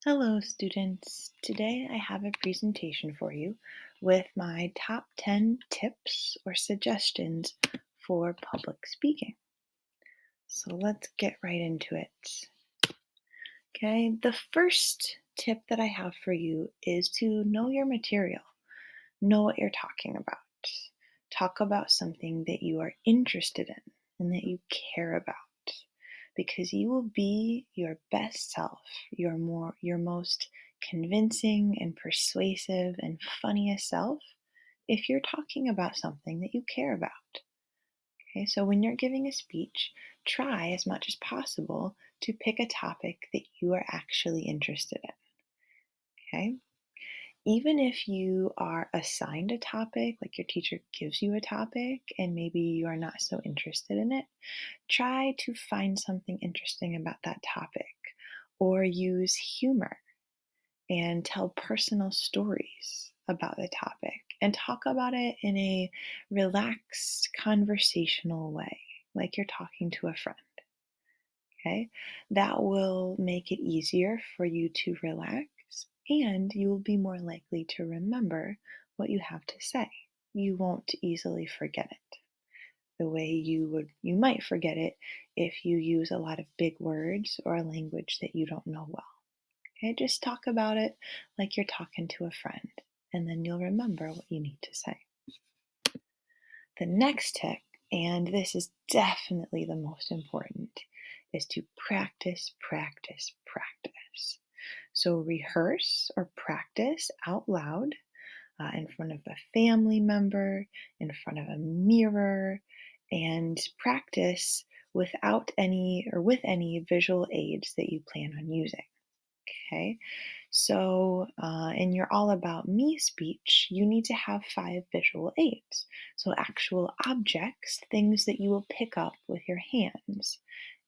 Hello, students. Today I have a presentation for you with my top 10 tips or suggestions for public speaking. So let's get right into it. Okay, the first tip that I have for you is to know your material, know what you're talking about. Talk about something that you are interested in and that you care about because you will be your best self, your most convincing and persuasive and funniest self if you're talking about something that you care about. Okay, so when you're giving a speech, try as much as possible to pick a topic that you are actually interested in. Okay? Even if you are assigned a topic, like your teacher gives you a topic and maybe you are not so interested in it, try to find something interesting about that topic or use humor and tell personal stories about the topic and talk about it in a relaxed, conversational way, like you're talking to a friend. Okay, that will make it easier for you to relax and you will be more likely to remember what you have to say. You won't easily forget it the way you might forget it if you use a lot of big words or a language that you don't know well. Okay, just talk about it like you're talking to a friend, and then you'll remember what you need to say. The next tip, and this is definitely the most important, is to practice, practice, practice. So rehearse or practice out loud in front of a family member, in front of a mirror, and practice without any or with any visual aids that you plan on using. Okay, so in your All About Me speech, you need to have 5 visual aids. So, actual objects, things that you will pick up with your hands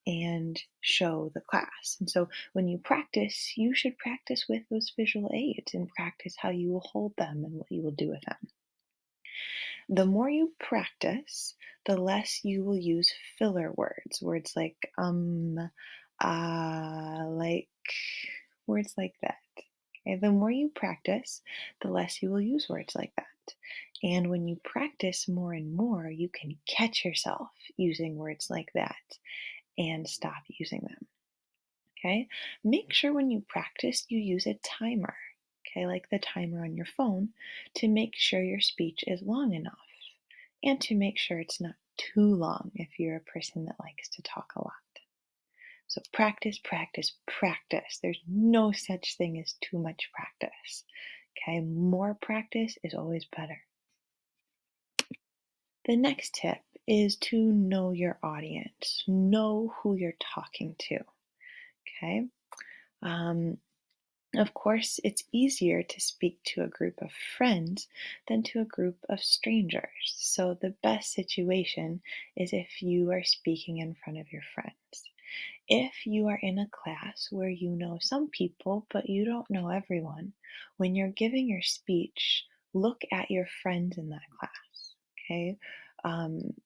and show the class. And so, when you practice, you should practice with those visual aids and practice how you will hold them and what you will do with them. The more you practice, the less you will use filler words, words like like words like that. Okay, the more you practice, the less you will use words like that. And when you practice more and more, you can catch yourself using words like that and stop using them. Okay, make sure when you practice, you use a timer. Okay, like the timer on your phone to make sure your speech is long enough and to make sure it's not too long if you're a person that likes to talk a lot. So practice, practice, practice. There's no such thing as too much practice. Okay, more practice is always better. The next tip is to know your audience, know who you're talking to. Okay, um, of course, it's easier to speak to a group of friends than to a group of strangers. So, the best situation is if you are speaking in front of your friends. If you are in a class where you know some people but you don't know everyone, when you're giving your speech, look at your friends in that class. Okay,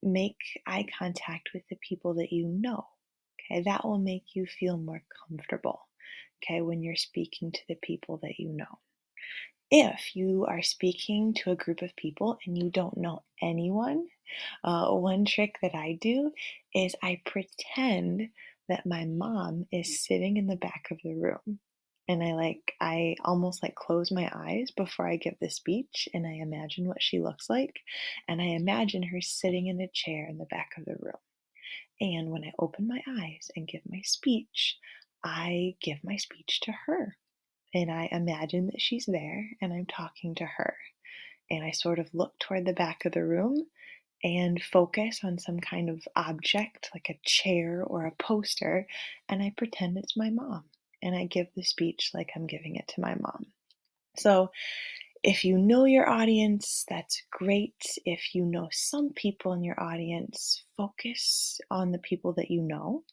make eye contact with the people that you know. Okay, that will make you feel more comfortable. Okay, when you're speaking to the people that you know. If you are speaking to a group of people and you don't know anyone, one trick that I do is I pretend that my mom is sitting in the back of the room. And I almost like close my eyes before I give the speech and I imagine what she looks like. And I imagine her sitting in a chair in the back of the room. And when I open my eyes and give my speech, I give my speech to her. And I imagine that she's there and I'm talking to her. And I sort of look toward the back of the room and focus on some kind of object like a chair or a poster, and I pretend it's my mom. And I give the speech like I'm giving it to my mom. So, if you know your audience, that's great. If you know some people in your audience, focus on the people that you know.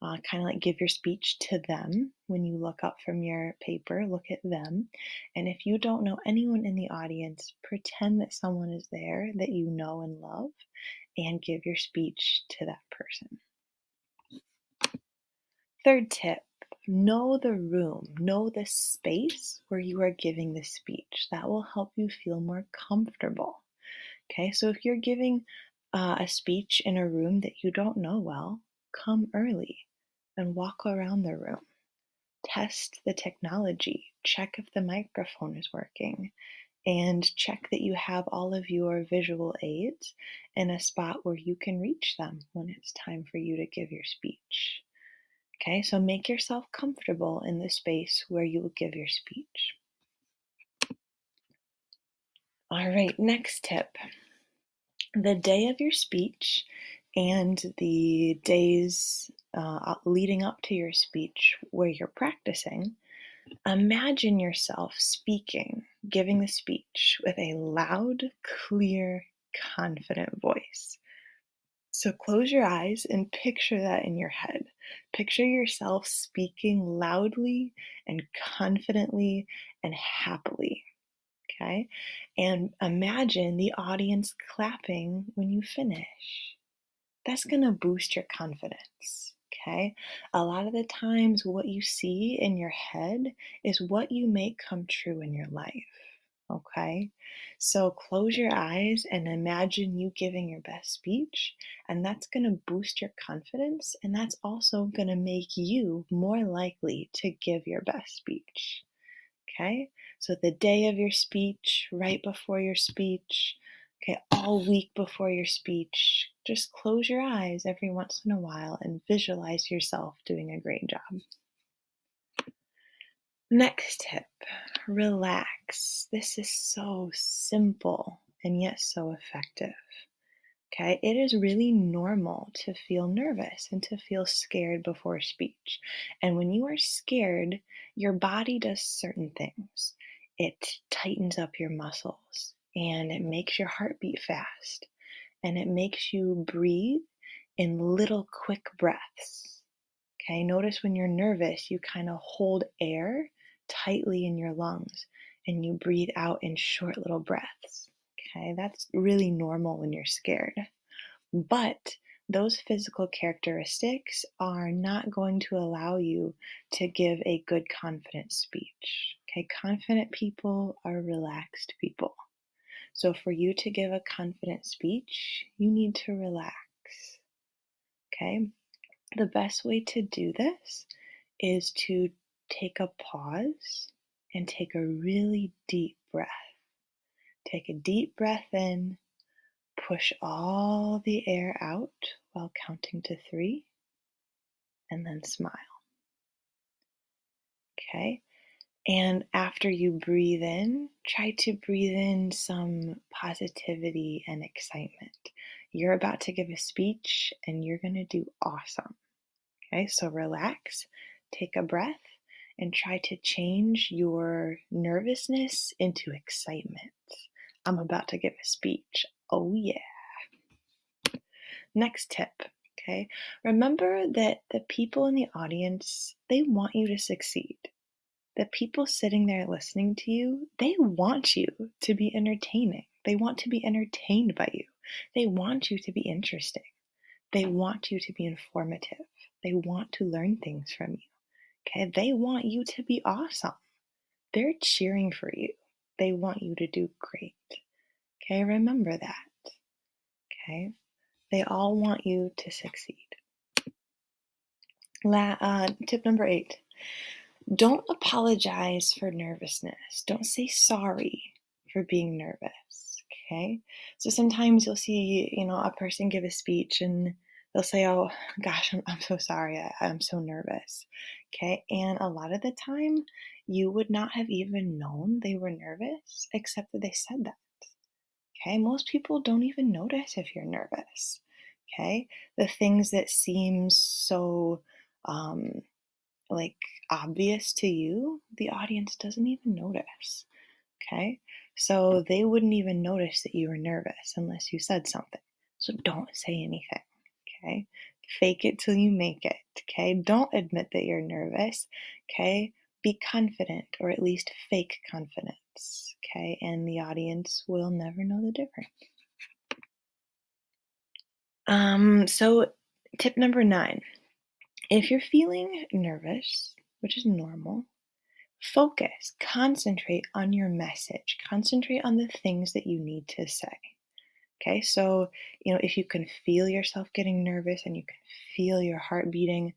Kind of like give your speech to them when you look up from your paper, look at them. And if you don't know anyone in the audience, pretend that someone is there that you know and love and give your speech to that person. Third tip, Know the room, know the space where you are giving the speech. That will help you feel more comfortable. Okay, so if you're giving a speech in a room that you don't know well, come early and walk around the room. Test the technology, check if the microphone is working, and check that you have all of your visual aids in a spot where you can reach them when it's time for you to give your speech. Okay, so make yourself comfortable in the space where you will give your speech. All right, next tip. The day of your speech and the days leading up to your speech where you're practicing, imagine yourself speaking, giving the speech with a loud, clear, confident voice. So close your eyes and picture that in your head. Picture yourself speaking loudly and confidently and happily. Okay. And imagine the audience clapping when you finish. That's going to boost your confidence. Okay. A lot of the times, what you see in your head is what you make come true in your life. Okay. So close your eyes and imagine you giving your best speech, and that's going to boost your confidence. And that's also going to make you more likely to give your best speech. Okay, so the day of your speech, right before your speech, okay, all week before your speech, just close your eyes every once in a while and visualize yourself doing a great job. Next tip, relax. This is so simple and yet so effective. Okay, it is really normal to feel nervous and to feel scared before speech. And when you are scared, your body does certain things. It tightens up your muscles and it makes your heart beat fast and it makes you breathe in little quick breaths. Okay, notice when you're nervous, you kind of hold air tightly in your lungs and you breathe out in short little breaths. Okay, that's really normal when you're scared. But those physical characteristics are not going to allow you to give a good, confident speech. Okay, confident people are relaxed people. So for you to give a confident speech, you need to relax. Okay, the best way to do this is to take a pause and take a really deep breath. Take a deep breath in. Push all the air out while counting to 3 and then smile. Okay. And after you breathe in, try to breathe in some positivity and excitement. You're about to give a speech and you're going to do awesome. Okay. So relax, take a breath, and try to change your nervousness into excitement. I'm about to give a speech. Oh, yeah. Next tip, okay? Remember that the people in the audience, they want you to succeed. The people sitting there listening to you, they want you to be entertaining. They want to be entertained by you. They want you to be interesting. They want you to be informative. They want to learn things from you. Okay? They want you to be awesome. They're cheering for you. They want you to do great. Okay? Remember that. Okay? They all want you to succeed. Tip number 8. Don't apologize for nervousness. Don't say sorry for being nervous. Okay. So sometimes you'll see, a person give a speech and they'll say, oh gosh, I'm so sorry. I'm so nervous. Okay. And a lot of the time, you would not have even known they were nervous except that they said that. Okay. Most people don't even notice if you're nervous. Okay. The things that seem so, um, like obvious to you, the audience doesn't even notice. Okay. So they wouldn't even notice that you were nervous unless you said something. So don't say anything. Okay. Fake it till you make it. Okay. Don't admit that you're nervous. Okay. Be confident or at least fake confidence. Okay. And the audience will never know the difference. So tip number 9. If you're feeling nervous, which is normal. Focus, concentrate on your message, concentrate on the things that you need to say. Okay, so if you can feel yourself getting nervous and you can feel your heart beating,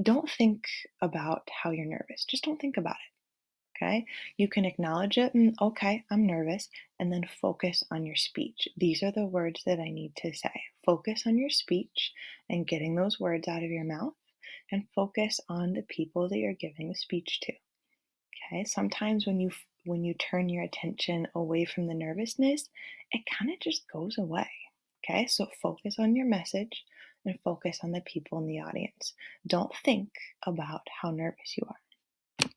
don't think about how you're nervous. Just don't think about it. Okay, you can acknowledge it. Okay, I'm nervous, and then focus on your speech. These are the words that I need to say. Focus on your speech and getting those words out of your mouth, and focus on the people that you're giving the speech to. Okay, sometimes when you turn your attention away from the nervousness, it kind of just goes away. Okay, so focus on your message and focus on the people in the audience. Don't think about how nervous you are.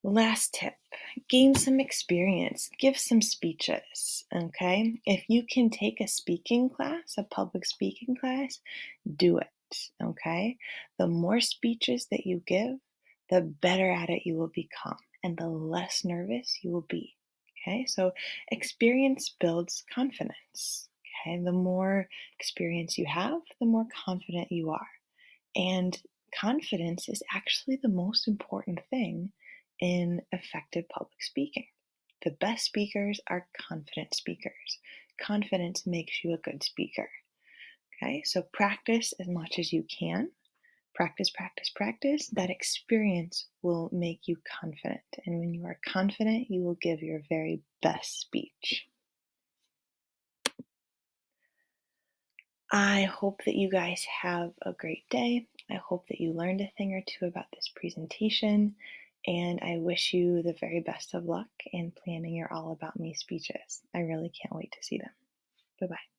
Last tip, gain some experience, give some speeches. Okay, if you can take a speaking class, a public speaking class, do it. Okay, the more speeches that you give, the better at it you will become and the less nervous you will be. Okay, so experience builds confidence. Okay, the more experience you have, the more confident you are. And confidence is actually the most important thing in effective public speaking. The best speakers are confident speakers. Confidence makes you a good speaker. Okay, so practice as much as you can. Practice, practice, practice. That experience will make you confident. And when you are confident, you will give your very best speech. I hope that you guys have a great day. I hope that you learned a thing or two about this presentation. And I wish you the very best of luck in planning your All About Me speeches. I really can't wait to see them. Bye bye.